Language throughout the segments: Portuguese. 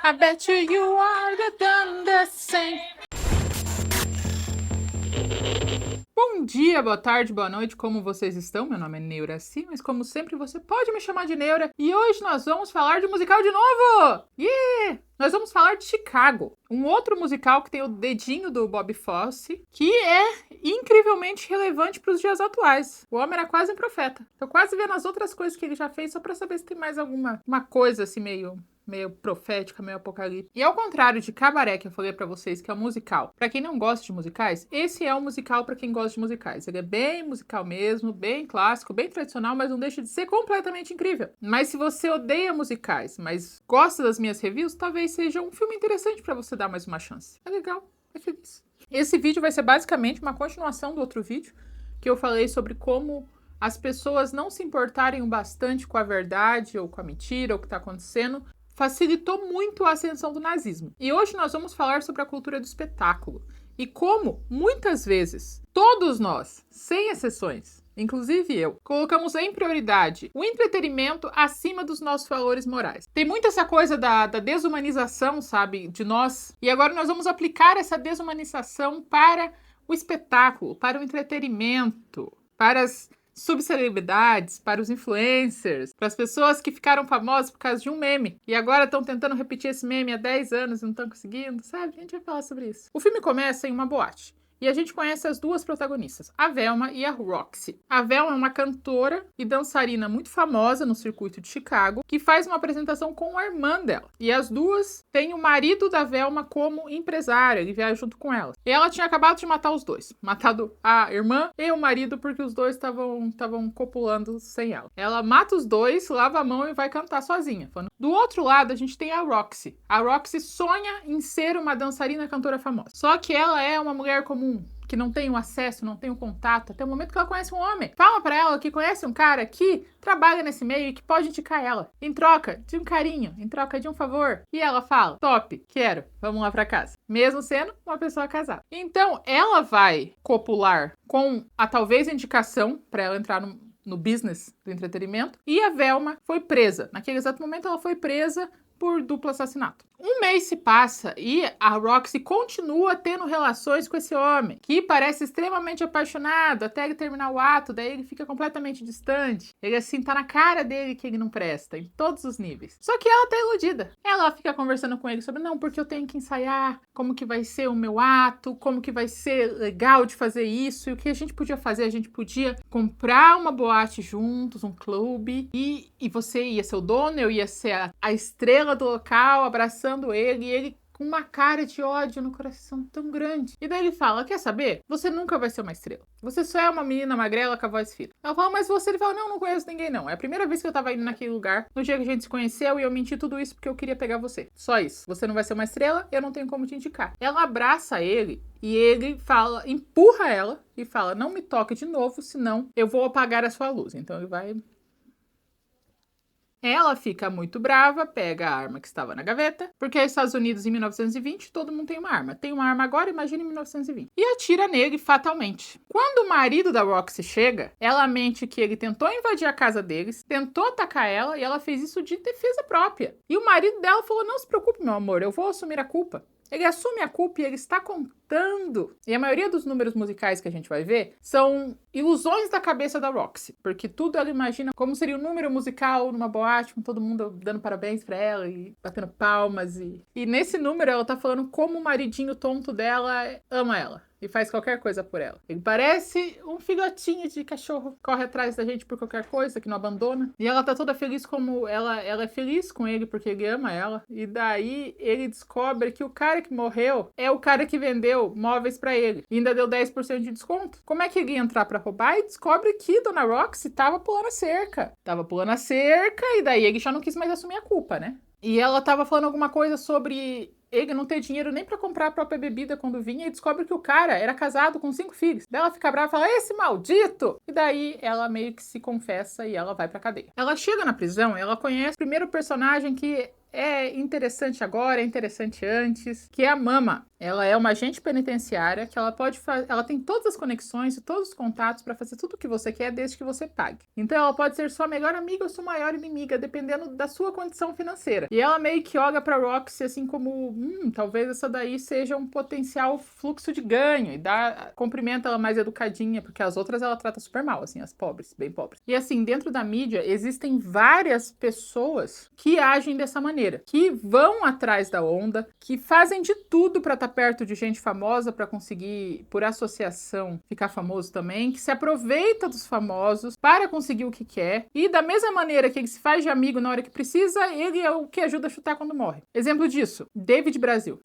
I bet you are done the same. Bom dia, boa tarde, boa noite, como vocês estão? Meu nome é Neuraci, mas como sempre você pode me chamar de Neura. E hoje nós vamos falar de musical de novo! Yeah! Nós vamos falar de Chicago, um outro musical que tem o dedinho do Bob Fosse, que é incrivelmente relevante para os dias atuais. O homem era quase um profeta. Tô quase vendo as outras coisas que ele já fez, só para saber se tem mais alguma coisa assim meio profética, meio apocalíptica. E ao contrário de Cabaré, que eu falei pra vocês, que é um musical, pra quem não gosta de musicais, esse é um musical pra quem gosta de musicais. Ele é bem musical mesmo, bem clássico, bem tradicional, mas não deixa de ser completamente incrível. Mas se você odeia musicais, mas gosta das minhas reviews, talvez seja um filme interessante pra você dar mais uma chance. É legal, é feliz. Esse vídeo vai ser basicamente uma continuação do outro vídeo, que eu falei sobre como as pessoas não se importarem o bastante com a verdade, ou com a mentira, ou o que tá acontecendo, facilitou muito a ascensão do nazismo. E hoje nós vamos falar sobre a cultura do espetáculo e como, muitas vezes, todos nós, sem exceções, inclusive eu, colocamos em prioridade o entretenimento acima dos nossos valores morais. Tem muito essa coisa da desumanização, sabe, de nós. E agora nós vamos aplicar essa desumanização para o espetáculo, para o entretenimento, para as subcelebridades, para os influencers, para as pessoas que ficaram famosas por causa de um meme e agora estão tentando repetir esse meme há 10 anos e não estão conseguindo, sabe? A gente vai falar sobre isso. O filme começa em uma boate e a gente conhece as duas protagonistas, a Velma e a Roxy. A Velma é uma cantora e dançarina muito famosa no circuito de Chicago, que faz uma apresentação com a irmã dela. E as duas têm o marido da Velma como empresário, ele viaja junto com ela. E ela tinha acabado de matar os dois. Matado a irmã e o marido porque os dois estavam copulando sem ela. Ela mata os dois, lava a mão e vai cantar sozinha. Do outro lado, a gente tem a Roxy. A Roxy sonha em ser uma dançarina cantora famosa. Só que ela é uma mulher comum, que não tem o acesso, não tem o contato, até o momento que ela conhece um homem. Fala pra ela que conhece um cara que trabalha nesse meio e que pode indicar ela, em troca de um carinho, em troca de um favor. E ela fala, top, quero, vamos lá pra casa. Mesmo sendo uma pessoa casada. Então, ela vai copular com a talvez indicação pra ela entrar no business do entretenimento. E a Velma foi presa. Naquele exato momento, ela foi presa por duplo assassinato. Um mês se passa e a Roxy continua tendo relações com esse homem, que parece extremamente apaixonado até ele terminar o ato, daí ele fica completamente distante. Ele assim, tá na cara dele que ele não presta, em todos os níveis. Só que ela tá iludida. Ela fica conversando com ele sobre, não, porque eu tenho que ensaiar, como que vai ser o meu ato, como que vai ser legal de fazer isso, e o que a gente podia fazer, a gente podia comprar uma boate juntos, um clube, e você ia ser o dono, eu ia ser a estrela do local, abraçando ele, e ele com uma cara de ódio no coração tão grande. E daí ele fala, quer saber? Você nunca vai ser uma estrela. Você só é uma menina magrela com a voz fina. Ela fala, mas você? Ele fala, não conheço ninguém não. É a primeira vez que eu tava indo naquele lugar, no dia que a gente se conheceu, e eu menti tudo isso porque eu queria pegar você. Só isso. Você não vai ser uma estrela, eu não tenho como te indicar. Ela abraça ele, e ele fala, empurra ela, e fala, não me toque de novo, senão eu vou apagar a sua luz. Então ele vai... Ela fica muito brava, pega a arma que estava na gaveta, porque nos Estados Unidos, em 1920, todo mundo tem uma arma. Tem uma arma agora, imagina em 1920. E atira nele fatalmente. Quando o marido da Roxy chega, ela mente que ele tentou invadir a casa deles, tentou atacar ela, e ela fez isso de defesa própria. E o marido dela falou, não se preocupe, meu amor, eu vou assumir a culpa. Ele assume a culpa e ele está contando. E a maioria dos números musicais que a gente vai ver são ilusões da cabeça da Roxy. Porque tudo ela imagina como seria o número musical numa boate, com todo mundo dando parabéns pra ela e batendo palmas. E nesse número ela tá falando como o maridinho tonto dela ama ela. E faz qualquer coisa por ela. Ele parece um filhotinho de cachorro. Corre atrás da gente por qualquer coisa, que não abandona. E ela tá toda feliz como ela é feliz com ele porque ele ama ela. E daí ele descobre que o cara que morreu é o cara que vendeu móveis pra ele. E ainda deu 10% de desconto. Como é que ele ia entrar pra roubar? E descobre que Dona Roxy tava pulando a cerca. Tava pulando a cerca e daí ele já não quis mais assumir a culpa, né? E ela tava falando alguma coisa sobre ele não ter dinheiro nem pra comprar a própria bebida quando vinha e descobre que o cara era casado com 5 filhos. Daí ela fica brava e fala, esse maldito! E daí ela meio que se confessa e ela vai pra cadeia. Ela chega na prisão e ela conhece o primeiro personagem que é interessante agora, é interessante antes, que é a Mama. Ela é uma agente penitenciária que ela ela tem todas as conexões e todos os contatos para fazer tudo o que você quer desde que você pague. Então ela pode ser sua melhor amiga ou sua maior inimiga, dependendo da sua condição financeira. E ela meio que olha para Roxy assim como, talvez essa daí seja um potencial fluxo de ganho e cumprimenta ela mais educadinha, porque as outras ela trata super mal, assim, as pobres, bem pobres. E assim, dentro da mídia existem várias pessoas que agem dessa maneira, que vão atrás da onda, que fazem de tudo para estar perto de gente famosa para conseguir, por associação, ficar famoso também, que se aproveita dos famosos para conseguir o que quer, e da mesma maneira que ele se faz de amigo na hora que precisa, ele é o que ajuda a chutar quando morre. Exemplo disso, David Brasil.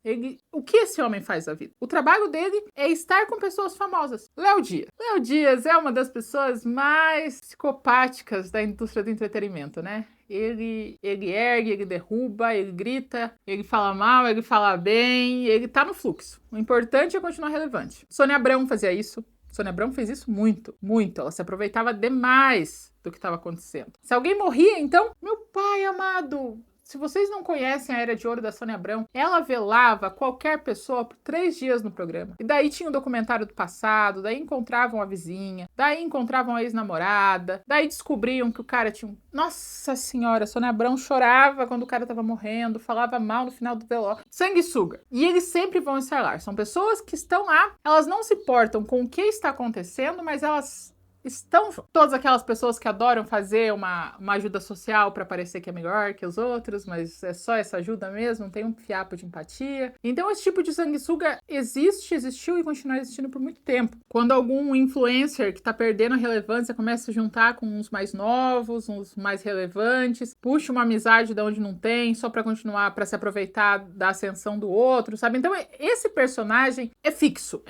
O que esse homem faz da vida? O trabalho dele é estar com pessoas famosas. Léo Dias. Léo Dias é uma das pessoas mais psicopáticas da indústria do entretenimento, né? Ele ergue, ele derruba, ele grita, ele fala mal, ele fala bem, ele tá no fluxo. O importante é continuar relevante. Sônia Abrão fazia isso. Sônia Abrão fez isso muito, muito. Ela se aproveitava demais do que estava acontecendo. Se alguém morria, então, meu pai amado, se vocês não conhecem a Era de Ouro da Sônia Abrão, ela velava qualquer pessoa por 3 dias no programa. E daí tinha o documentário do passado, daí encontravam a vizinha, daí encontravam a ex-namorada, daí descobriam que o cara tinha Nossa senhora, a Sônia Abrão chorava quando o cara tava morrendo, falava mal no final do velório. Sanguessuga. E eles sempre vão estar lá. São pessoas que estão lá, elas não se portam com o que está acontecendo, mas elas estão todas aquelas pessoas que adoram fazer uma ajuda social para parecer que é melhor que os outros, mas é só essa ajuda mesmo, não tem um fiapo de empatia. Então esse tipo de sanguessuga existiu e continua existindo por muito tempo. Quando algum influencer que tá perdendo a relevância começa a juntar com uns mais novos, uns mais relevantes, puxa uma amizade de onde não tem, só para continuar, para se aproveitar da ascensão do outro, sabe? Então esse personagem é fixo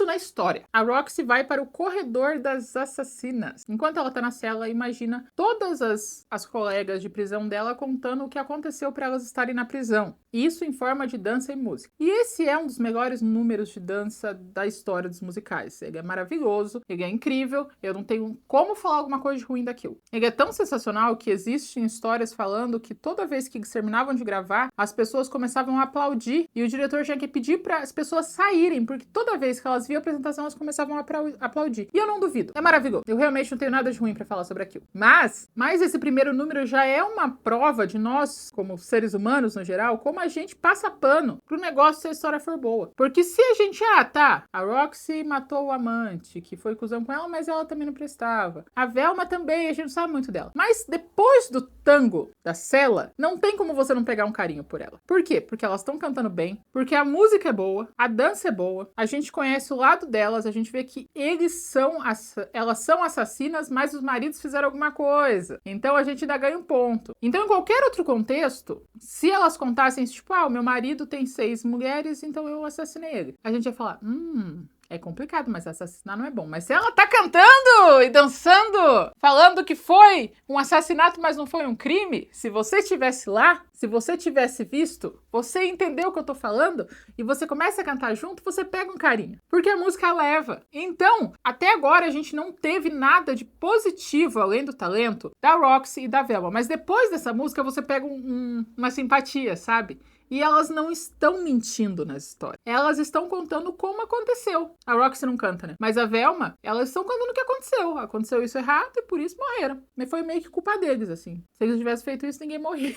na história. A Roxy vai para o corredor das assassinas. Enquanto ela tá na cela, imagina todas as colegas de prisão dela contando o que aconteceu para elas estarem na prisão. Isso em forma de dança e música. E esse é um dos melhores números de dança da história dos musicais. Ele é maravilhoso, ele é incrível, eu não tenho como falar alguma coisa de ruim daquilo. Ele é tão sensacional que existem histórias falando que toda vez que eles terminavam de gravar, as pessoas começavam a aplaudir e o diretor tinha que pedir para as pessoas saírem, porque toda vez que elas viam a apresentação, elas começavam a aplaudir. E eu não duvido. É maravilhoso. Eu realmente não tenho nada de ruim pra falar sobre aquilo. Mas esse primeiro número já é uma prova de nós, como seres humanos no geral, como a gente passa pano pro negócio se a história for boa. Porque se a gente, a Roxy matou o amante, que foi cuzão com ela, mas ela também não prestava. A Velma também, a gente não sabe muito dela. Mas depois do tango da cela, não tem como você não pegar um carinho por ela. Por quê? Porque elas estão cantando bem, porque a música é boa, a dança é boa, a gente conhece o lado delas, a gente vê que elas são assassinas, mas os maridos fizeram alguma coisa. Então a gente ainda ganha um ponto. Então em qualquer outro contexto, se elas contassem tipo, o meu marido tem 6 mulheres, então eu assassinei ele. A gente ia falar, é complicado, mas assassinar não é bom. Mas se ela tá cantando e dançando, falando que foi um assassinato, mas não foi um crime, se você estivesse lá, se você tivesse visto, você entendeu o que eu tô falando e você começa a cantar junto, você pega um carinho. Porque a música leva. Então, até agora a gente não teve nada de positivo, além do talento, da Roxy e da Velma. Mas depois dessa música você pega uma simpatia, sabe? E elas não estão mentindo nas histórias. Elas estão contando como aconteceu. A Roxy não canta, né? Mas a Velma, elas estão contando o que aconteceu. Aconteceu isso errado e por isso morreram. Mas foi meio que culpa deles, assim. Se eles tivessem feito isso, ninguém morria.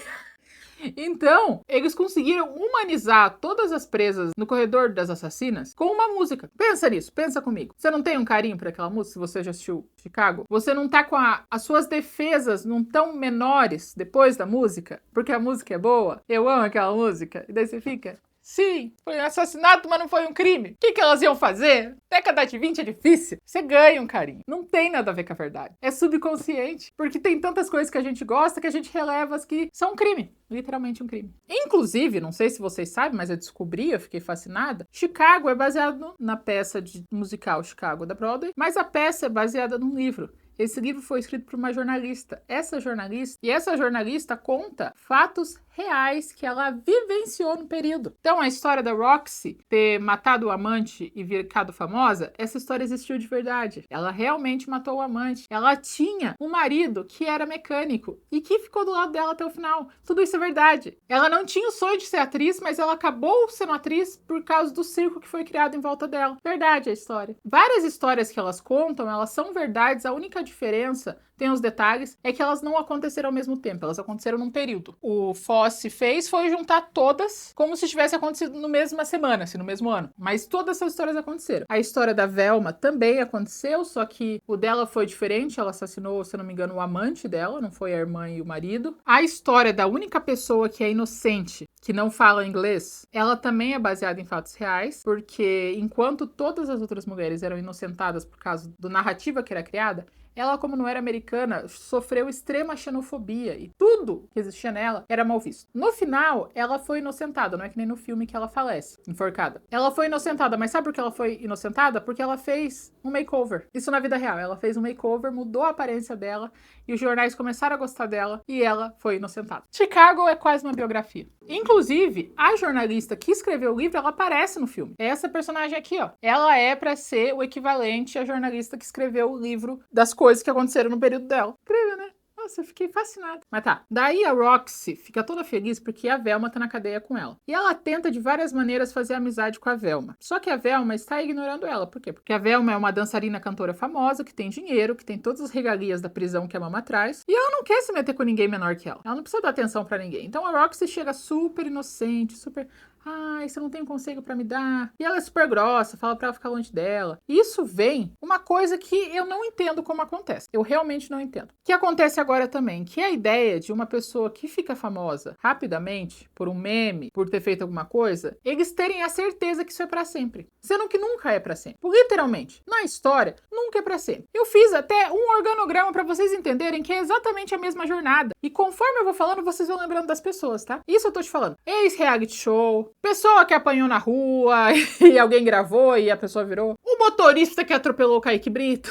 Então, eles conseguiram humanizar todas as presas no corredor das assassinas com uma música. Pensa nisso, pensa comigo. Você não tem um carinho por aquela música, se você já assistiu Chicago? Você não tá com as suas defesas não tão menores depois da música? Porque a música é boa? Eu amo aquela música. E daí você fica... Sim, foi um assassinato, mas não foi um crime. O que elas iam fazer? Década de 20 é difícil. Você ganha um carinho. Não tem nada a ver com a verdade. É subconsciente. Porque tem tantas coisas que a gente gosta que a gente releva as que são um crime. Literalmente um crime. Inclusive, não sei se vocês sabem, mas eu descobri, eu fiquei fascinada. Chicago é baseado na peça de musical Chicago da Broadway, mas a peça é baseada num livro. Esse livro foi escrito por uma jornalista. Essa jornalista conta fatos reais que ela vivenciou no período. Então, a história da Roxy ter matado o amante e ficado famosa, essa história existiu de verdade. Ela realmente matou o amante. Ela tinha um marido que era mecânico e que ficou do lado dela até o final. Tudo isso é verdade. Ela não tinha o sonho de ser atriz, mas ela acabou sendo atriz por causa do circo que foi criado em volta dela. Verdade a história. Várias histórias que elas contam, elas são verdades. A única diferença, tem os detalhes, é que elas não aconteceram ao mesmo tempo, elas aconteceram num período. O Fosse fez foi juntar todas como se tivesse acontecido no mesma semana, assim, no mesmo ano. Mas todas essas histórias aconteceram. A história da Velma também aconteceu, só que o dela foi diferente, ela assassinou, se eu não me engano, o amante dela, não foi a irmã e o marido. A história da única pessoa que é inocente, que não fala inglês, ela também é baseada em fatos reais, porque enquanto todas as outras mulheres eram inocentadas por causa da narrativa que era criada, ela, como não era americana, sofreu extrema xenofobia e tudo que existia nela era mal visto. No final, ela foi inocentada, não é que nem no filme que ela falece, enforcada. Ela foi inocentada, mas sabe por que ela foi inocentada? Porque ela fez um makeover. Isso na vida real. Ela fez um makeover, mudou a aparência dela e os jornais começaram a gostar dela e ela foi inocentada. Chicago é quase uma biografia. Inclusive, a jornalista que escreveu o livro, ela aparece no filme. Essa personagem aqui, ó. Ela é pra ser o equivalente à jornalista que escreveu o livro das coisas que aconteceram no período dela. Incrível, né? Nossa, eu fiquei fascinada. Mas tá. Daí a Roxy fica toda feliz porque a Velma tá na cadeia com ela. E ela tenta de várias maneiras fazer amizade com a Velma. Só que a Velma está ignorando ela. Por quê? Porque a Velma é uma dançarina cantora famosa, que tem dinheiro, que tem todas as regalias da prisão que a Mama traz. E ela não quer se meter com ninguém menor que ela. Ela não precisa dar atenção pra ninguém. Então a Roxy chega super inocente, super... Ai, você não tem um conselho pra me dar? E ela é super grossa, fala pra ela ficar longe dela. Isso vem uma coisa que eu não entendo como acontece. Eu realmente não entendo. O que acontece agora também, que é a ideia de uma pessoa que fica famosa rapidamente, por um meme, por ter feito alguma coisa, eles terem a certeza que isso é pra sempre. Sendo que nunca é pra sempre. Literalmente, na história, nunca é pra sempre. Eu fiz até um organograma pra vocês entenderem que é exatamente a mesma jornada. E conforme eu vou falando, vocês vão lembrando das pessoas, tá? Isso eu tô te falando. Ex-reality show, pessoa que apanhou na rua e alguém gravou e a pessoa virou. O motorista que atropelou o Kaique Brito.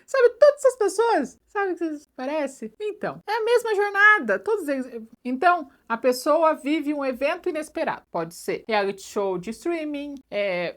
Sabe, todas essas pessoas. Sabe o que isso parece? Então, é a mesma jornada. Todos eles. Então, a pessoa vive um evento inesperado. Pode ser reality show de streaming,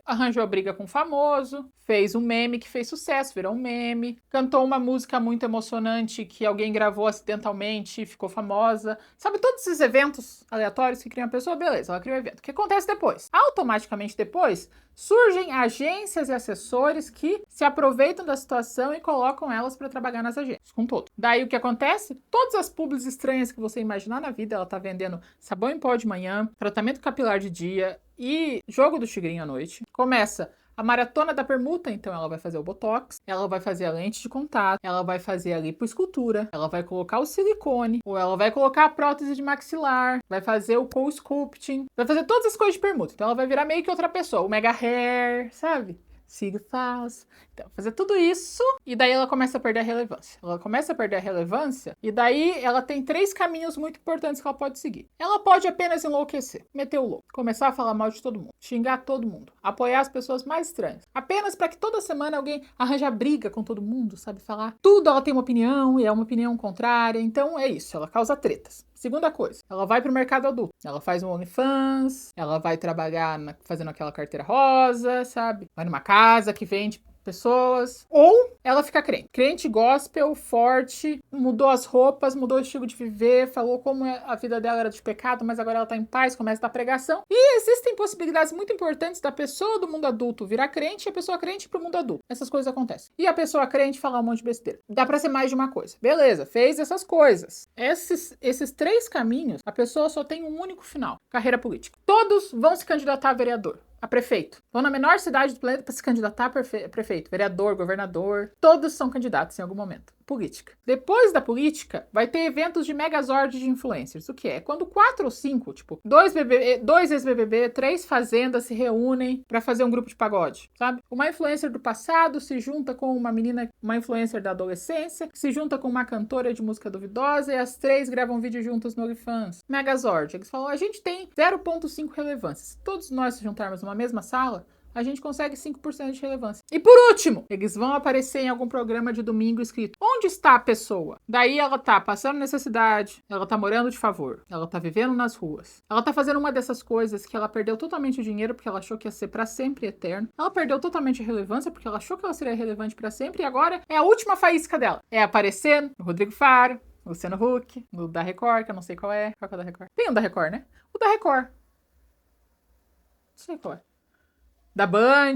arranjou briga com um famoso, fez um meme que fez sucesso, virou um meme, cantou uma música muito emocionante que alguém gravou acidentalmente e ficou famosa. Sabe, todos esses eventos aleatórios que criam a pessoa, beleza, ela cria um evento. O que acontece depois? Automaticamente depois, surgem agências e assessores que se aproveitam da situação e colocam elas para trabalhar nas agências, com todo. Daí o que acontece? Todas as publis estranhas que você imaginar na vida, ela tá vendendo sabão em pó de manhã, tratamento capilar de dia e jogo do tigrinho à noite. Começa a maratona da permuta, então ela vai fazer o botox, ela vai fazer a lente de contato, ela vai fazer a lipoescultura, ela vai colocar o silicone, ou ela vai colocar a prótese de maxilar, vai fazer o co-sculpting, vai fazer todas as coisas de permuta. Então ela vai virar meio que outra pessoa, o mega hair, sabe? Siga falso. Então, fazer tudo isso e daí ela começa a perder a relevância. Ela começa a perder a relevância e daí ela tem 3 caminhos muito importantes que ela pode seguir. Ela pode apenas enlouquecer, meter o louco, começar a falar mal de todo mundo, xingar todo mundo, apoiar as pessoas mais estranhas. Apenas para que toda semana alguém arranja briga com todo mundo, sabe? Falar tudo ela tem uma opinião e é uma opinião contrária. Então é isso, ela causa tretas. Segunda coisa, ela vai pro mercado adulto. Ela faz um OnlyFans, ela vai trabalhar fazendo aquela carteira rosa, sabe? Vai numa casa que vende pessoas. Ou ela fica crente. Crente gospel, forte, mudou as roupas, mudou o estilo de viver, falou como a vida dela era de pecado, mas agora ela tá em paz, começa a dar pregação. E existem possibilidades muito importantes da pessoa do mundo adulto virar crente e a pessoa crente pro mundo adulto. Essas coisas acontecem. E a pessoa crente falar um monte de besteira. Dá pra ser mais de uma coisa. Beleza, fez essas coisas. Esses 3 caminhos, a pessoa só tem um único final. Carreira política. Todos vão se candidatar a vereador, a prefeito. Vão na menor cidade do planeta para se candidatar a prefeito, vereador, governador. Todos são candidatos em algum momento. Política. Depois da política, vai ter eventos de megazord de influencers. O que é? Quando 4 ou 5, tipo, 2 ex-BBB, 3 fazendas se reúnem para fazer um grupo de pagode, sabe? Uma influencer do passado se junta com uma menina, uma influencer da adolescência, que se junta com uma cantora de música duvidosa e as 3 gravam vídeo juntas no OnlyFans. Megazord. Eles falam, a gente tem 0,5 relevância. Se todos nós se juntarmos numa mesma sala, a gente consegue 5% de relevância. E por último, eles vão aparecer em algum programa de domingo escrito: onde está a pessoa? Daí ela tá passando necessidade, ela tá morando de favor, ela tá vivendo nas ruas, ela tá fazendo uma dessas coisas que ela perdeu totalmente o dinheiro porque ela achou que ia ser pra sempre eterno, ela perdeu totalmente a relevância porque ela achou que ela seria relevante pra sempre, e agora é a última faísca dela. É aparecer no Rodrigo Faro, no Luciano Huck, no da Record, que eu não sei qual é. Qual que é o da Record? Tem um da Record, né? O da Record. Não sei qual é. Da Band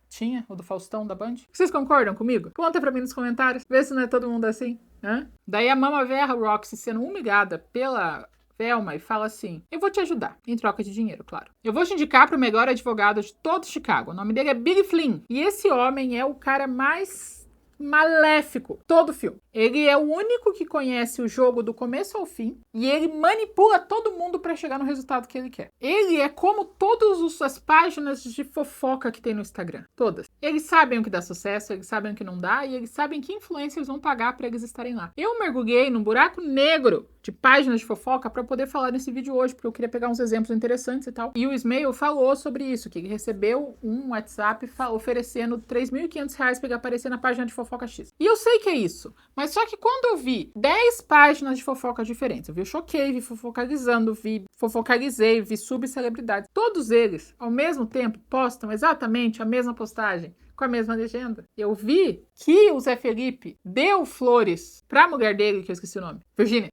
tinha o do Faustão da Band. Vocês concordam comigo? Conta pra mim nos comentários, vê se não é todo mundo assim. Hã? Daí a mama verra Roxy sendo humilhada pela Velma e fala assim: eu vou te ajudar, em troca de dinheiro, claro. Eu vou te indicar pro melhor advogado de todo Chicago. O nome dele é Billy Flynn. E esse homem é o cara mais maléfico todo o filme. Ele é o único que conhece o jogo do começo ao fim e ele manipula todo mundo para chegar no resultado que ele quer. Ele é como todas as páginas de fofoca que tem no Instagram. Todas. Eles sabem o que dá sucesso, eles sabem o que não dá e eles sabem que influência eles vão pagar para eles estarem lá. Eu mergulhei num buraco negro de páginas de fofoca para poder falar nesse vídeo hoje, porque eu queria pegar uns exemplos interessantes e tal. E o Ismael falou sobre isso, que ele recebeu um WhatsApp oferecendo R$3.500 para ele aparecer na página de fofoca X. E eu sei que é isso, mas só que quando eu vi 10 páginas de fofoca diferentes, eu vi o Choquei, vi Fofocalizando, vi Fofocalizei, vi Subcelebridades, todos eles, ao mesmo tempo, postam exatamente a mesma postagem, com a mesma legenda. Eu vi que o Zé Felipe deu flores pra mulher dele, que eu esqueci o nome,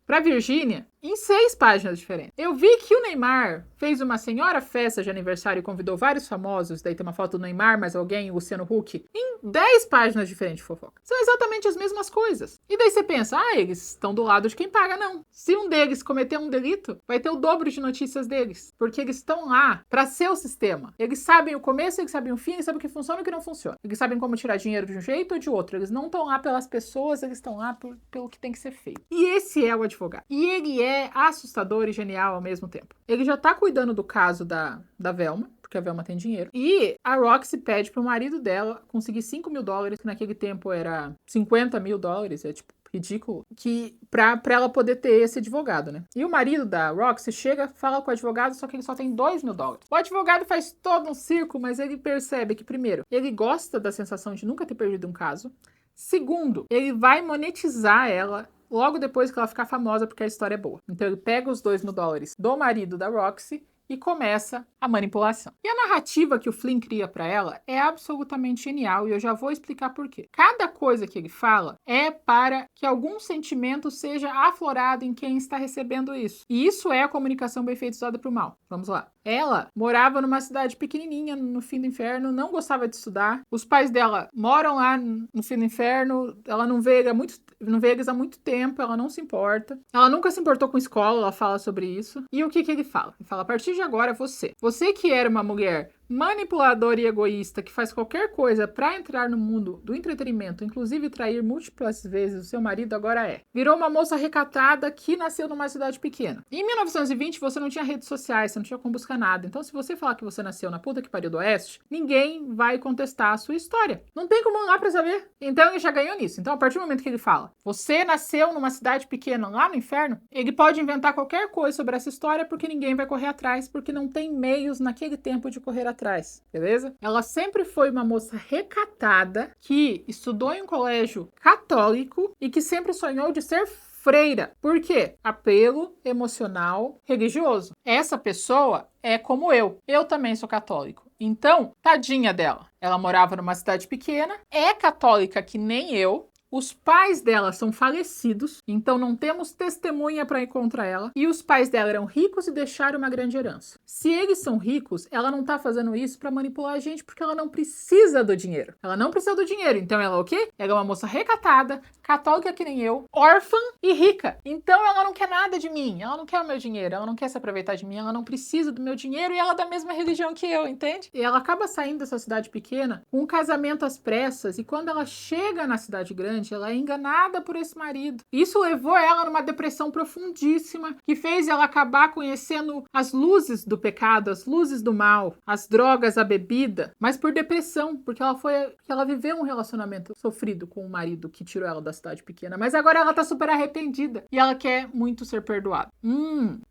pra Virgínia, em 6 páginas diferentes. Eu vi que o Neymar fez uma senhora festa de aniversário e convidou vários famosos, daí tem uma foto do Neymar, mais alguém, o Luciano Huck, em 10 páginas diferentes de fofoca. São exatamente as mesmas coisas. E daí você pensa, eles estão do lado de quem paga, não. Se um deles cometer um delito, vai ter o dobro de notícias deles, porque eles estão lá pra ser o sistema. Eles sabem o começo, eles sabem o fim, eles sabem o que funciona e o que não funciona. Eles sabem como tirar dinheiro de um jeito ou de outro. Eles não estão lá pelas pessoas, eles estão lá pelo que tem que ser feito. E esse é o advogado. E ele é assustador e genial ao mesmo tempo. Ele já tá cuidando do caso da Velma, porque a Velma tem dinheiro. E a Roxy pede pro marido dela conseguir $5.000, que naquele tempo era $50.000, é tipo ridículo, que pra ela poder ter esse advogado, né? E o marido da Roxy chega, fala com o advogado, só que ele só tem $2.000. O advogado faz todo um circo, mas ele percebe que, primeiro, ele gosta da sensação de nunca ter perdido um caso. Segundo, ele vai monetizar ela logo depois que ela ficar famosa, porque a história é boa. Então ele pega os $2.000 do marido da Roxy e começa a manipulação. E a narrativa que o Flynn cria para ela é absolutamente genial e eu já vou explicar por quê. Cada coisa que ele fala é para que algum sentimento seja aflorado em quem está recebendo isso. E isso é a comunicação bem feita usada para o mal. Vamos lá. Ela morava numa cidade pequenininha no fim do inferno, não gostava de estudar. Os pais dela moram lá no fim do inferno, ela não vê eles há muito tempo, ela não se importa. Ela nunca se importou com escola, ela fala sobre isso. E o que ele fala? Ele fala, a partir de agora, você que era uma mulher manipuladora e egoísta, que faz qualquer coisa para entrar no mundo do entretenimento, inclusive trair múltiplas vezes o seu marido, agora virou uma moça recatada que nasceu numa cidade pequena. Em 1920, você não tinha redes sociais, você não tinha como buscar nada. Então, se você falar que você nasceu na puta que pariu do Oeste, ninguém vai contestar a sua história. Não tem como lá pra saber. Então, ele já ganhou nisso. Então, a partir do momento que ele fala, você nasceu numa cidade pequena lá no inferno, ele pode inventar qualquer coisa sobre essa história porque ninguém vai correr atrás, porque não tem meios naquele tempo de correr atrás, beleza? Ela sempre foi uma moça recatada que estudou em um colégio católico e que sempre sonhou de ser freira. Por quê? Apelo emocional religioso. Essa pessoa é como eu. Eu também sou católico. Então, tadinha dela. Ela morava numa cidade pequena, é católica que nem eu. Os pais dela são falecidos, então não temos testemunha para ir contra ela. E os pais dela eram ricos e deixaram uma grande herança. Se eles são ricos, ela não tá fazendo isso para manipular a gente, porque ela não precisa do dinheiro. Ela não precisa do dinheiro, então ela é o quê? Ela é uma moça recatada, católica que nem eu, órfã e rica. Então ela não quer nada de mim, ela não quer o meu dinheiro, ela não quer se aproveitar de mim, ela não precisa do meu dinheiro e ela é da mesma religião que eu, entende? E ela acaba saindo dessa cidade pequena com um casamento às pressas e quando ela chega na cidade grande, bastante. Ela é enganada por esse marido. Isso levou ela numa depressão profundíssima, que fez ela acabar conhecendo as luzes do pecado, as luzes do mal, as drogas, a bebida, mas por depressão, porque ela viveu um relacionamento sofrido com o marido que tirou ela da cidade pequena. Mas agora ela tá super arrependida e ela quer muito ser perdoada.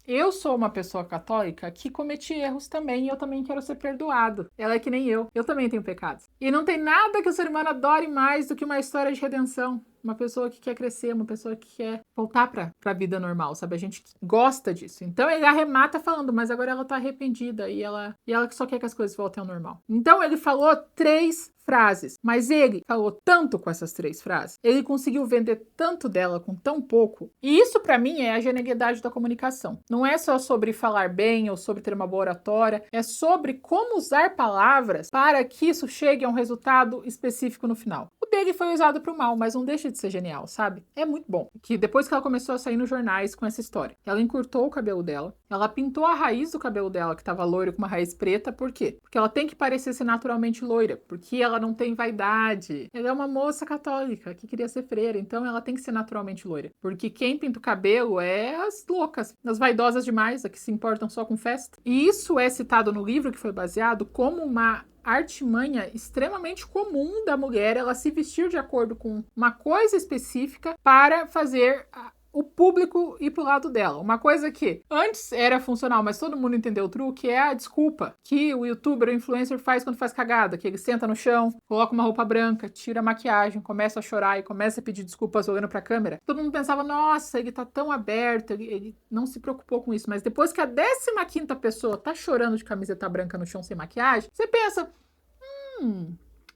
Eu sou uma pessoa católica que cometi erros também e eu também quero ser perdoado. Ela é que nem eu. Eu também tenho pecados. E não tem nada que o ser humano adore mais do que uma história de redenção. Uma pessoa que quer crescer, uma pessoa que quer voltar pra vida normal, sabe? A gente gosta disso. Então ele arremata falando, mas agora ela tá arrependida e ela só quer que as coisas voltem ao normal. Então ele falou 3 frases, mas ele falou tanto com essas 3 frases, ele conseguiu vender tanto dela com tão pouco, e isso pra mim é a genialidade da comunicação. Não é só sobre falar bem ou sobre ter uma boa oratória, é sobre como usar palavras para que isso chegue a um resultado específico no final. O dele foi usado pro mal, mas não deixa de ser genial, sabe? É muito bom. Que depois que ela começou a sair nos jornais com essa história, ela encurtou o cabelo dela, ela pintou a raiz do cabelo dela, que tava loiro com uma raiz preta, por quê? Porque ela tem que parecer ser naturalmente loira, porque ela não tem vaidade. Ela é uma moça católica que queria ser freira, então ela tem que ser naturalmente loira. Porque quem pinta o cabelo é as loucas, as vaidosas demais, as que se importam só com festa. E isso é citado no livro que foi baseado como uma artimanha extremamente comum da mulher, ela se vestir de acordo com uma coisa específica para fazer o público ir pro lado dela. Uma coisa que antes era funcional, mas todo mundo entendeu o truque, é a desculpa que o youtuber, o influencer faz quando faz cagada, que ele senta no chão, coloca uma roupa branca, tira a maquiagem, começa a chorar e começa a pedir desculpas olhando pra câmera. Todo mundo pensava, nossa, ele tá tão aberto, ele não se preocupou com isso. Mas depois que a 15ª pessoa tá chorando de camiseta branca no chão sem maquiagem, você pensa,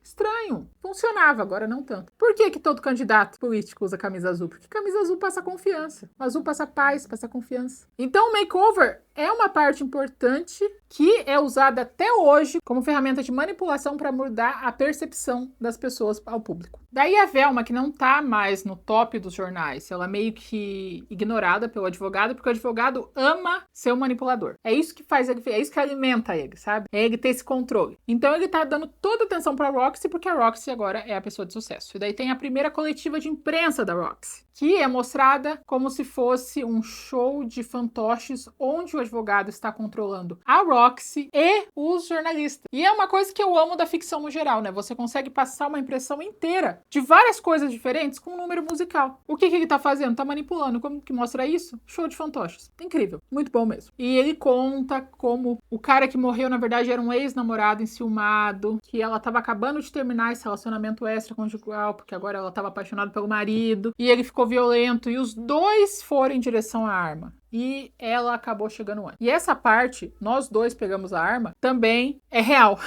estranho. Funcionava, agora não tanto. Por que todo candidato político usa camisa azul? Porque camisa azul passa confiança. O azul passa paz, passa confiança. Então o makeover é uma parte importante que é usada até hoje como ferramenta de manipulação para mudar a percepção das pessoas ao público. Daí a Velma, que não tá mais no top dos jornais, ela é meio que ignorada pelo advogado, porque o advogado ama ser um manipulador. É isso que faz ele, é isso que alimenta ele, sabe? É ele ter esse controle. Então ele tá dando toda a atenção pra Roxy, porque a Roxy agora é a pessoa de sucesso. E daí tem a primeira coletiva de imprensa da Roxy, que é mostrada como se fosse um show de fantoches onde o advogado está controlando a Roxy e os jornalistas. E é uma coisa que eu amo da ficção no geral, né? Você consegue passar uma impressão inteira de várias coisas diferentes com um número musical. O que ele tá fazendo? Tá manipulando. Como que mostra isso? Show de fantoches. Incrível. Muito bom mesmo. E ele conta como o cara que morreu, na verdade, era um ex-namorado enciumado, que ela tava acabando de terminar esse relacionamento extraconjugal, porque agora ela tava apaixonada pelo marido, e ele ficou violento, e os dois foram em direção à arma. E ela acabou chegando antes. E essa parte, nós dois pegamos a arma, também é real.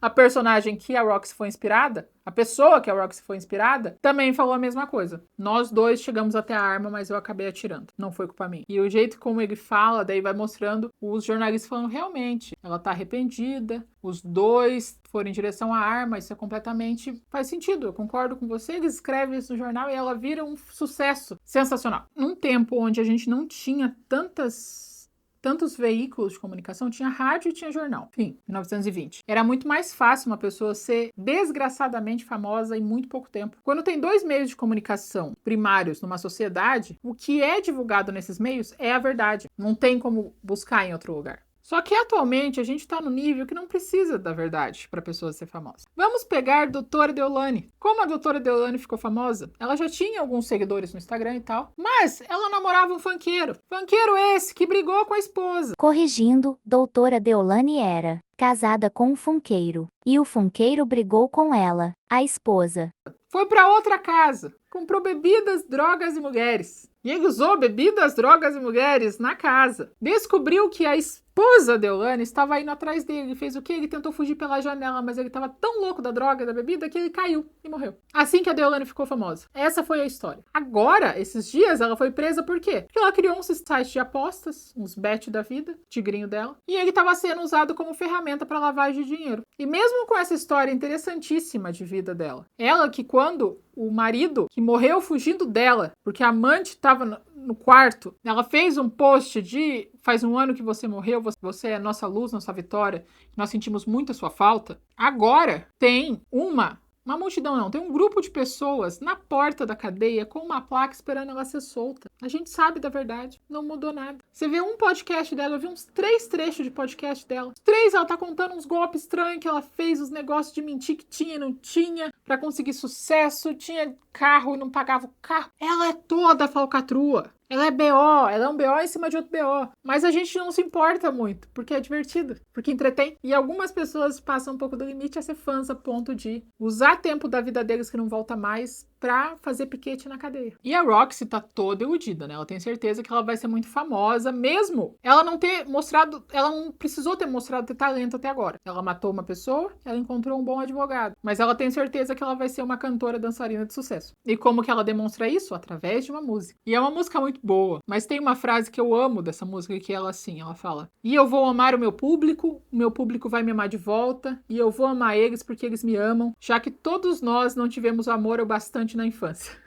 A personagem que a Roxy foi inspirada, a pessoa que a Roxy foi inspirada, também falou a mesma coisa. Nós dois chegamos até a arma, mas eu acabei atirando. Não foi culpa minha. E o jeito como ele fala, daí vai mostrando os jornalistas falando, realmente, ela tá arrependida, os dois foram em direção à arma, isso é completamente... faz sentido, eu concordo com você. Eles escrevem isso no jornal e ela vira um sucesso sensacional. Num tempo onde a gente não tinha tantos veículos de comunicação, tinha rádio e tinha jornal. Enfim, 1920. Era muito mais fácil uma pessoa ser desgraçadamente famosa em muito pouco tempo. Quando tem 2 meios de comunicação primários numa sociedade, o que é divulgado nesses meios é a verdade. Não tem como buscar em outro lugar. Só que atualmente a gente está no nível que não precisa da verdade para a pessoa ser famosa. Vamos pegar a doutora Deolane. Como a doutora Deolane ficou famosa? Ela já tinha alguns seguidores no Instagram e tal, mas ela namorava um funkeiro. Funkeiro esse que brigou com a esposa. Corrigindo, doutora Deolane era casada com um funkeiro, e o funkeiro brigou com ela, a esposa. Foi para outra casa, comprou bebidas, drogas e mulheres. E ele usou bebidas, drogas e mulheres na casa. Descobriu que a esposa Deolane estava indo atrás dele. Ele fez o quê? Ele tentou fugir pela janela, mas ele estava tão louco da droga, da bebida, que ele caiu e morreu. Assim que a Deolane ficou famosa. Essa foi a história. Agora, esses dias, ela foi presa por quê? Porque ela criou um site de apostas, uns bet da vida, tigrinho dela, e ele estava sendo usado como ferramenta para lavagem de dinheiro. E mesmo com essa história interessantíssima de vida dela, ela que quando o marido que morreu fugindo dela, porque a amante estava no quarto, ela fez um post de faz 1 ano que você morreu, você é nossa luz, nossa vitória, nós sentimos muito a sua falta. Agora tem uma Uma multidão não, tem um grupo de pessoas na porta da cadeia com uma placa esperando ela ser solta. A gente sabe da verdade, não mudou nada. Você vê um podcast dela, eu vi uns 3 trechos de podcast dela. Os 3, ela tá contando uns golpes estranhos que ela fez, os negócios de mentir que tinha e não tinha, pra conseguir sucesso, tinha carro e não pagava o carro. Ela é toda falcatrua. Ela é BO, ela é um BO em cima de outro BO. Mas a gente não se importa muito, porque é divertido, porque entretém. E algumas pessoas passam um pouco do limite a ser fãs a ponto de usar tempo da vida deles que não volta mais pra fazer piquete na cadeia. E a Roxy tá toda iludida, né? Ela tem certeza que ela vai ser muito famosa, mesmo ela não ter mostrado, ela não precisou ter mostrado ter talento até agora. Ela matou uma pessoa, ela encontrou um bom advogado, mas ela tem certeza que ela vai ser uma cantora dançarina de sucesso. E como que ela demonstra isso? Através de uma música. E é uma música muito boa, mas tem uma frase que eu amo dessa música que ela assim, ela fala: "E eu vou amar o meu público vai me amar de volta, e eu vou amar eles porque eles me amam, já que todos nós não tivemos amor o bastante na infância."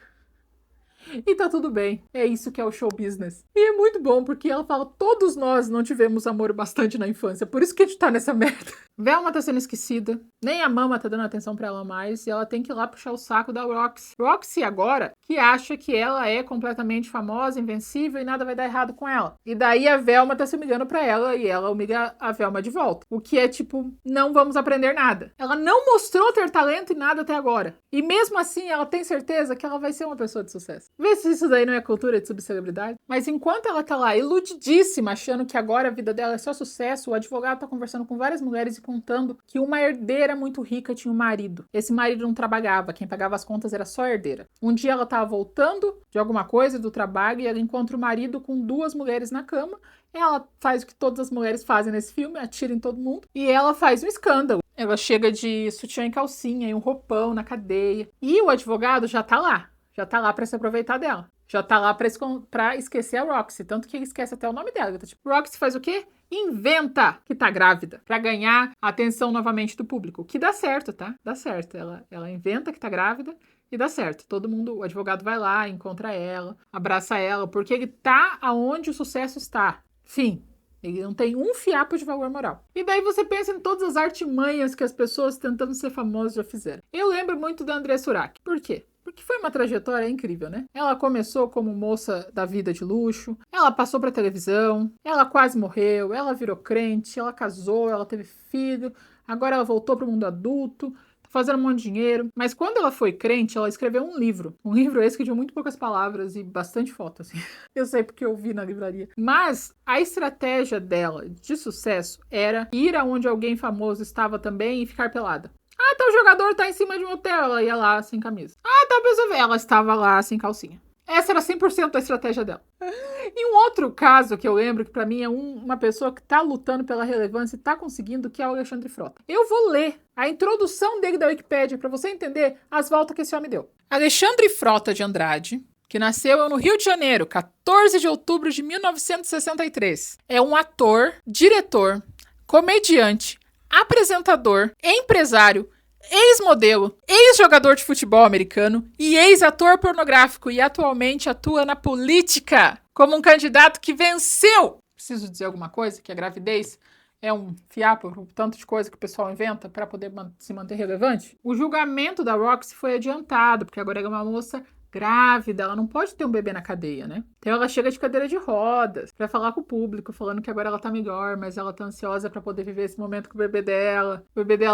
E tá tudo bem, é isso que é o show business. E é muito bom, porque ela fala: todos nós não tivemos amor bastante na infância, por isso que a gente tá nessa merda. Velma tá sendo esquecida, nem a mama tá dando atenção pra ela mais, e ela tem que ir lá puxar o saco da Roxy. Roxy agora, que acha que ela é completamente famosa, invencível, e nada vai dar errado com ela. E daí a Velma tá se humilhando pra ela, e ela humilha a Velma de volta. O que é tipo, não vamos aprender nada. Ela não mostrou ter talento em nada até agora. E mesmo assim, ela tem certeza que ela vai ser uma pessoa de sucesso. Vê se isso daí não é cultura de subcelebridade. Mas enquanto ela tá lá iludidíssima, achando que agora a vida dela é só sucesso, o advogado tá conversando com várias mulheres e contando que uma herdeira muito rica tinha um marido. Esse marido não trabalhava, quem pagava as contas era só a herdeira. Um dia ela tava voltando de alguma coisa do trabalho e ela encontra o marido com 2 mulheres na cama. Ela faz o que todas as mulheres fazem nesse filme, atira em todo mundo. E ela faz um escândalo. Ela chega de sutiã e calcinha e um roupão na cadeia. E o advogado já tá lá. Já tá lá pra se aproveitar dela. Já tá lá pra esquecer a Roxy. Tanto que ele esquece até o nome dela. Ele tá tipo, Roxy faz o quê? Inventa que tá grávida. Pra ganhar a atenção novamente do público. Que dá certo, tá? Dá certo. Ela inventa que tá grávida e dá certo. Todo mundo, o advogado vai lá, encontra ela, abraça ela. Porque ele tá aonde o sucesso está. Fim. Ele não tem um fiapo de valor moral. E daí você pensa em todas as artimanhas que as pessoas tentando ser famosas já fizeram. Eu lembro muito da André Surak. Por quê? Porque foi uma trajetória incrível, né? Ela começou como moça da vida de luxo, ela passou pra televisão, ela quase morreu, ela virou crente, ela casou, ela teve filho, agora ela voltou pro mundo adulto, tá fazendo um monte de dinheiro. Mas quando ela foi crente, ela escreveu um livro. Um livro esse que tinha muito poucas palavras e bastante foto, assim. Eu sei porque eu vi na livraria. Mas a estratégia dela de sucesso era ir aonde alguém famoso estava também e ficar pelada. Ah, tal jogador tá em cima de um hotel, ela ia lá sem camisa. Ah, tal pessoa, ela estava lá sem calcinha. Essa era 100% da estratégia dela. E um outro caso que eu lembro, que pra mim é uma pessoa que tá lutando pela relevância e tá conseguindo, que é o Alexandre Frota. Eu vou ler a introdução dele da Wikipédia pra você entender as voltas que esse homem deu. Alexandre Frota de Andrade, que nasceu no Rio de Janeiro, 14 de outubro de 1963. É um ator, diretor, comediante, apresentador, empresário, ex-modelo, ex-jogador de futebol americano e ex-ator pornográfico, e atualmente atua na política como um candidato que venceu. Preciso dizer alguma coisa? Que a gravidez é um fiapo, um tanto de coisa que o pessoal inventa para poder se manter relevante? O julgamento da Roxy foi adiantado, porque agora ela é uma moça grávida, ela não pode ter um bebê na cadeia, né? Então ela chega de cadeira de rodas pra falar com o público, falando que agora ela tá melhor, mas ela tá ansiosa pra poder viver esse momento com o bebê dela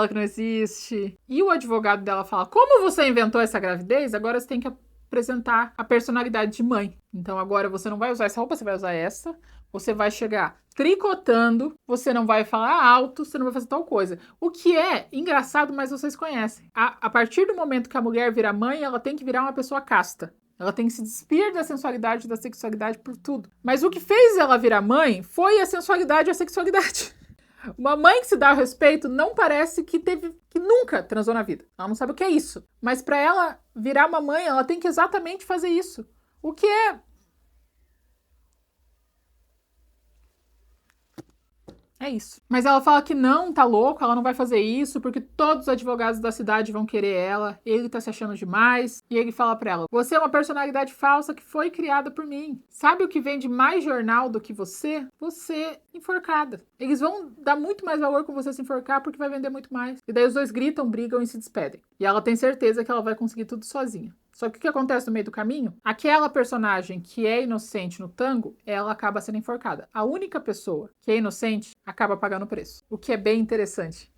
que não existe. E o advogado dela fala: como você inventou essa gravidez, agora você tem que apresentar a personalidade de mãe. Então agora você não vai usar essa roupa, você vai usar essa. Você vai chegar tricotando, você não vai falar alto, você não vai fazer tal coisa. O que é engraçado, mas vocês conhecem. A partir do momento que a mulher vira mãe, ela tem que virar uma pessoa casta. Ela tem que se despir da sensualidade e da sexualidade por tudo. Mas o que fez ela virar mãe foi a sensualidade e a sexualidade. Uma mãe que se dá o respeito não parece que nunca transou na vida. Ela não sabe o que é isso. Mas para ela virar uma mãe, ela tem que exatamente fazer isso. O que é... É isso. Mas ela fala que não, tá louco, ela não vai fazer isso, porque todos os advogados da cidade vão querer ela, ele tá se achando demais. E ele fala pra ela, você é uma personalidade falsa que foi criada por mim. Sabe o que vende mais jornal do que você? Você enforcada. Eles vão dar muito mais valor com você se enforcar, porque vai vender muito mais. E daí os dois gritam, brigam e se despedem. E ela tem certeza que ela vai conseguir tudo sozinha. Só que o que acontece no meio do caminho? Aquela personagem que é inocente no tango, ela acaba sendo enforcada. A única pessoa que é inocente acaba pagando o preço. O que é bem interessante,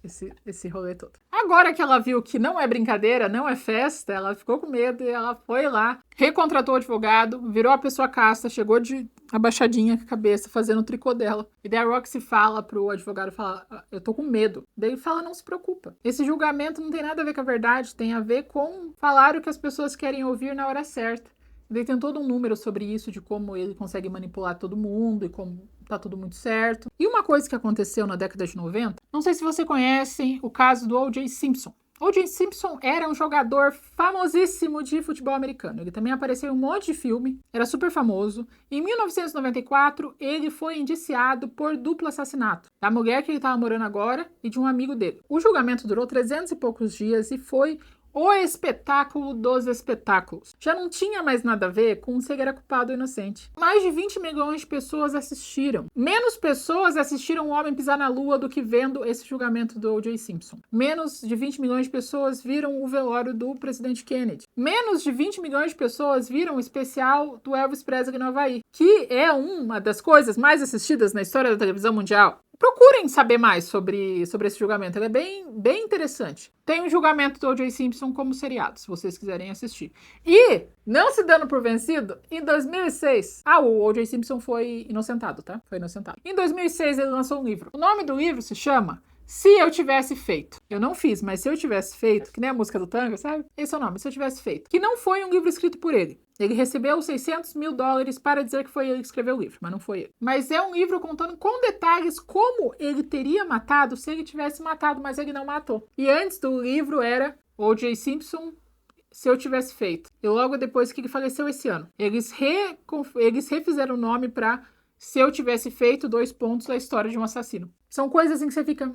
esse rolê todo. Agora que ela viu que não é brincadeira, não é festa, ela ficou com medo e ela foi lá, recontratou o advogado, virou a pessoa casta, chegou de abaixadinha com a cabeça, fazendo o tricô dela. E daí a Roxy fala pro advogado, fala, eu tô com medo. Daí ele fala, não se preocupa. Esse julgamento não tem nada a ver com a verdade, tem a ver com falar o que as pessoas querem ouvir na hora certa. Daí tem todo um número sobre isso, de como ele consegue manipular todo mundo e como tá tudo muito certo. E uma coisa que aconteceu na década de 90, não sei se você conhece o caso do O.J. Simpson. O.J. Simpson era um jogador famosíssimo de futebol americano. Ele também apareceu em um monte de filme, era super famoso. Em 1994, ele foi indiciado por duplo assassinato da mulher que ele estava morando agora e de um amigo dele. O julgamento durou 300 e poucos dias e foi o espetáculo dos espetáculos. Já não tinha mais nada a ver com se ele era culpado ou inocente. Mais de 20 milhões de pessoas assistiram. Menos pessoas assistiram o homem pisar na lua do que vendo esse julgamento do O.J. Simpson. Menos de 20 milhões de pessoas viram o velório do presidente Kennedy. Menos de 20 milhões de pessoas viram o especial do Elvis Presley no Havaí, que é uma das coisas mais assistidas na história da televisão mundial. Procurem saber mais sobre esse julgamento, ele é bem interessante. Tem um julgamento do O.J. Simpson como seriado, se vocês quiserem assistir. E, não se dando por vencido, em 2006... o O.J. Simpson foi inocentado, tá? Foi inocentado. Em 2006 ele lançou um livro. O nome do livro se chama Se Eu Tivesse Feito. Eu não fiz, mas Se Eu Tivesse Feito, que nem a música do tango, sabe? Esse é o nome, Se Eu Tivesse Feito. Que não foi um livro escrito por ele. Ele recebeu $600 mil para dizer que foi ele que escreveu o livro, mas não foi ele. Mas é um livro contando com detalhes como ele teria matado se ele tivesse matado, mas ele não matou. E antes do livro era O.J. Simpson, Se Eu Tivesse Feito. E logo depois que ele faleceu esse ano. Eles refizeram o nome para Se Eu Tivesse Feito, : a história de um assassino. São coisas assim que você fica...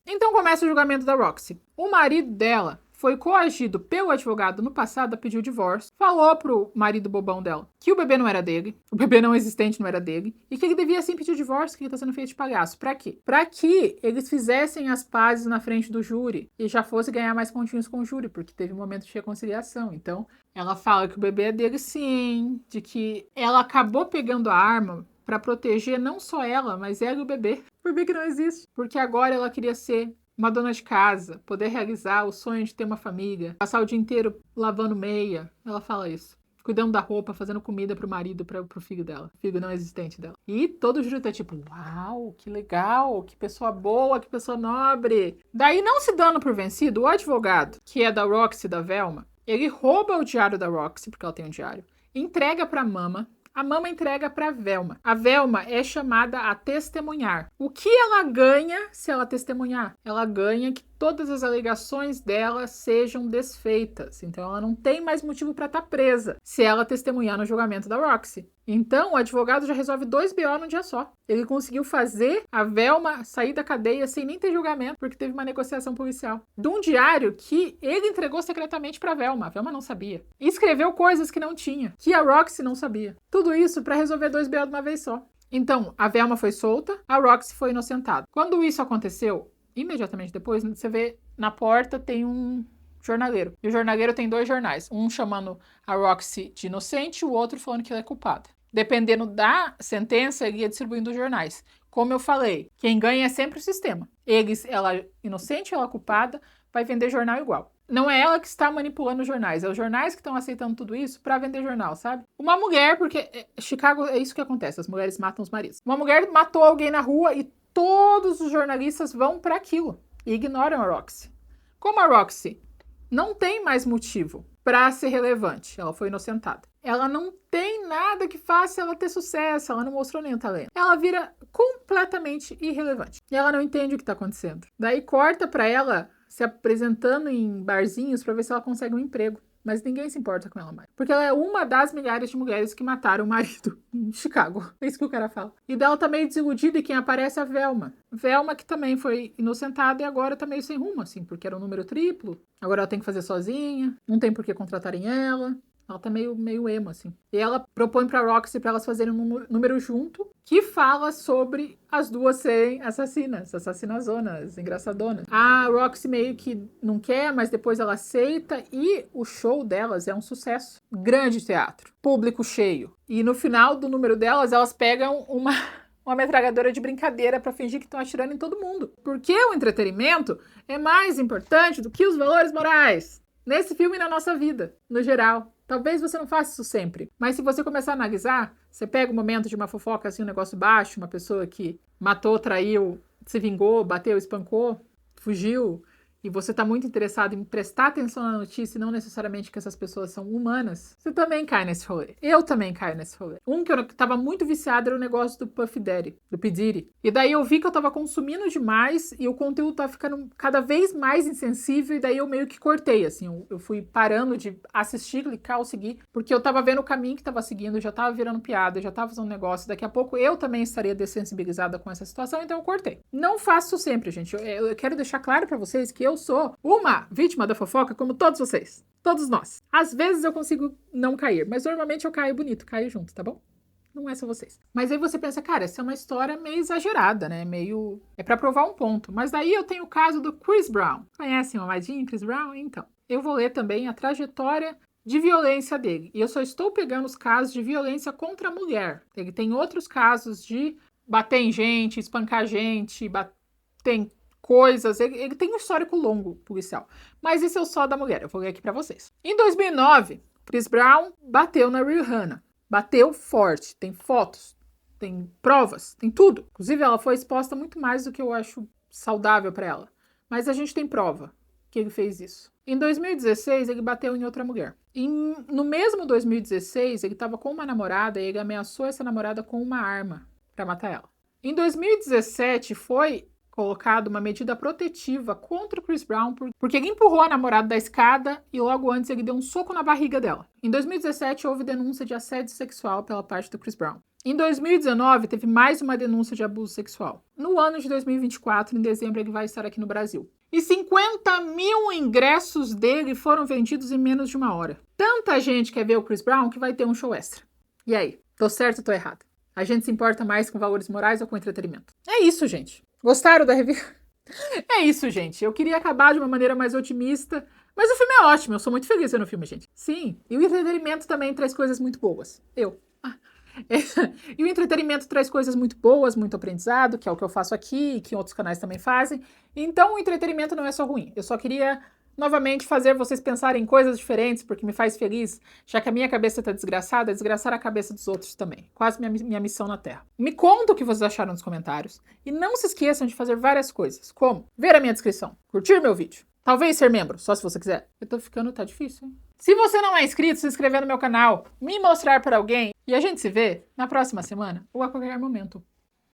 Então começa o julgamento da Roxy. O marido dela foi coagido pelo advogado no passado a pedir o divórcio, falou pro marido bobão dela que o bebê não era dele, o bebê não existente não era dele, e que ele devia sim pedir o divórcio, que ele tá sendo feito de palhaço. Pra quê? Pra que eles fizessem as pazes na frente do júri e já fosse ganhar mais pontinhos com o júri, porque teve um momento de reconciliação. Então, ela fala que o bebê é dele sim, de que ela acabou pegando a arma pra proteger não só ela, mas ela e o bebê. O bebê que não existe. Porque agora ela queria ser uma dona de casa, poder realizar o sonho de ter uma família, passar o dia inteiro lavando meia. Ela fala isso. Cuidando da roupa, fazendo comida pro marido, pro filho dela. Filho não existente dela. E todo o júri tá tipo, uau, que legal, que pessoa boa, que pessoa nobre. Daí, não se dando por vencido, o advogado, que é da Roxy, da Velma, ele rouba o diário da Roxy, porque ela tem um diário, entrega pra Mama. A Mama entrega para a Velma. A Velma é chamada a testemunhar. O que ela ganha se ela testemunhar? Ela ganha que todas as alegações dela sejam desfeitas. Então ela não tem mais motivo para estar presa se ela testemunhar no julgamento da Roxy. Então o advogado já resolve 2 BO num dia só. Ele conseguiu fazer a Velma sair da cadeia sem nem ter julgamento, porque teve uma negociação policial. De um diário que ele entregou secretamente para a Velma não sabia. E escreveu coisas que não tinha, que a Roxy não sabia. Tudo isso para resolver 2 BO de uma vez só. Então, a Velma foi solta, a Roxy foi inocentada. Quando isso aconteceu, imediatamente depois, você vê na porta tem um jornaleiro. E o jornaleiro tem 2 jornais. Um chamando a Roxy de inocente e o outro falando que ela é culpada. Dependendo da sentença, ele ia distribuindo os jornais. Como eu falei, quem ganha é sempre o sistema. Ela é inocente, ela é culpada, vai vender jornal igual. Não é ela que está manipulando os jornais, é os jornais que estão aceitando tudo isso para vender jornal, sabe? Uma mulher, porque Chicago é isso que acontece, as mulheres matam os maridos. Uma mulher matou alguém na rua e todos os jornalistas vão para aquilo e ignoram a Roxy. Como a Roxy não tem mais motivo para ser relevante, ela foi inocentada. Ela não tem nada que faça ela ter sucesso, ela não mostrou nenhum talento. Ela vira completamente irrelevante. E ela não entende o que está acontecendo. Daí corta para ela se apresentando em barzinhos para ver se ela consegue um emprego. mas ninguém se importa com ela mais. Porque ela é uma das milhares de mulheres que mataram o marido em Chicago. É isso que o cara fala. E dela tá meio desiludida e quem aparece é a Velma. Velma que também foi inocentada e agora tá meio sem rumo, assim, porque era um número triplo. Agora ela tem que fazer sozinha, não tem por que contratarem ela. Ela tá meio emo, assim. E ela propõe pra Roxy pra elas fazerem um número junto que fala sobre as duas serem assassinazonas, engraçadonas. A Roxy meio que não quer, mas depois ela aceita e o show delas é um sucesso. Grande teatro, público cheio. E no final do número delas, elas pegam uma metralhadora de brincadeira pra fingir que estão atirando em todo mundo. Porque o entretenimento é mais importante do que os valores morais. Nesse filme e na nossa vida, no geral. Talvez você não faça isso sempre, mas se você começar a analisar, você pega o momento de uma fofoca, assim, um negócio baixo, uma pessoa que matou, traiu, se vingou, bateu, espancou, fugiu, e você está muito interessado em prestar atenção na notícia e não necessariamente que essas pessoas são humanas, você também cai nesse rolê. Eu também caio nesse rolê. Um que eu tava muito viciado era o negócio do Puff Daddy, do P. Diddy. E daí eu vi que eu tava consumindo demais e o conteúdo tava ficando cada vez mais insensível e daí eu meio que cortei, assim. Eu fui parando de assistir, clicar ou seguir, porque eu tava vendo o caminho que tava seguindo, já tava virando piada, já tava fazendo negócio. Daqui a pouco eu também estaria dessensibilizada com essa situação, então eu cortei. Não faço sempre, gente. Eu quero deixar claro pra vocês que eu sou uma vítima da fofoca, como todos vocês. Todos nós. Às vezes eu consigo não cair, mas normalmente eu caio bonito, caio junto, tá bom? Não é só vocês. Mas aí você pensa, cara, essa é uma história meio exagerada, né? Meio... é pra provar um ponto. Mas daí eu tenho o caso do Chris Brown. Conhecem o amadinho Chris Brown? Então, eu vou ler também a trajetória de violência dele. E eu só estou pegando os casos de violência contra a mulher. Ele tem outros casos de bater em gente, espancar gente, tem coisas, ele tem um histórico longo policial, mas esse é o só da mulher, eu vou ler aqui pra vocês. Em 2009, Chris Brown bateu na Rihanna, bateu forte, tem fotos, tem provas, tem tudo. Inclusive ela foi exposta muito mais do que eu acho saudável pra ela, mas a gente tem prova que ele fez isso. Em 2016, ele bateu em outra mulher. No mesmo 2016, ele estava com uma namorada e ele ameaçou essa namorada com uma arma pra matar ela. Em 2017, foi colocado uma medida protetiva contra o Chris Brown porque ele empurrou a namorada da escada e logo antes ele deu um soco na barriga dela. Em 2017 houve denúncia de assédio sexual pela parte do Chris Brown. Em 2019 teve mais uma denúncia de abuso sexual. No ano de 2024, em dezembro, ele vai estar aqui no Brasil. E 50 mil ingressos dele foram vendidos em menos de uma hora. Tanta gente quer ver o Chris Brown que vai ter um show extra. E aí, tô certo ou tô errado? A gente se importa mais com valores morais ou com entretenimento? É isso, gente. Gostaram da review? É isso, gente. Eu queria acabar de uma maneira mais otimista, mas o filme é ótimo. Eu sou muito feliz vendo o filme, gente. Sim, e o entretenimento também traz coisas muito boas. E o entretenimento traz coisas muito boas, muito aprendizado, que é o que eu faço aqui e que outros canais também fazem. Então, o entretenimento não é só ruim. Eu só queria novamente fazer vocês pensarem em coisas diferentes, porque me faz feliz, já que a minha cabeça tá desgraçada, desgraçar a cabeça dos outros também. Quase minha missão na Terra. Me conta o que vocês acharam nos comentários. E não se esqueçam de fazer várias coisas, como ver a minha descrição, curtir meu vídeo, talvez ser membro, só se você quiser. Eu tô ficando, tá difícil, hein? Se você não é inscrito, se inscrever no meu canal, me mostrar para alguém, e a gente se vê na próxima semana ou a qualquer momento.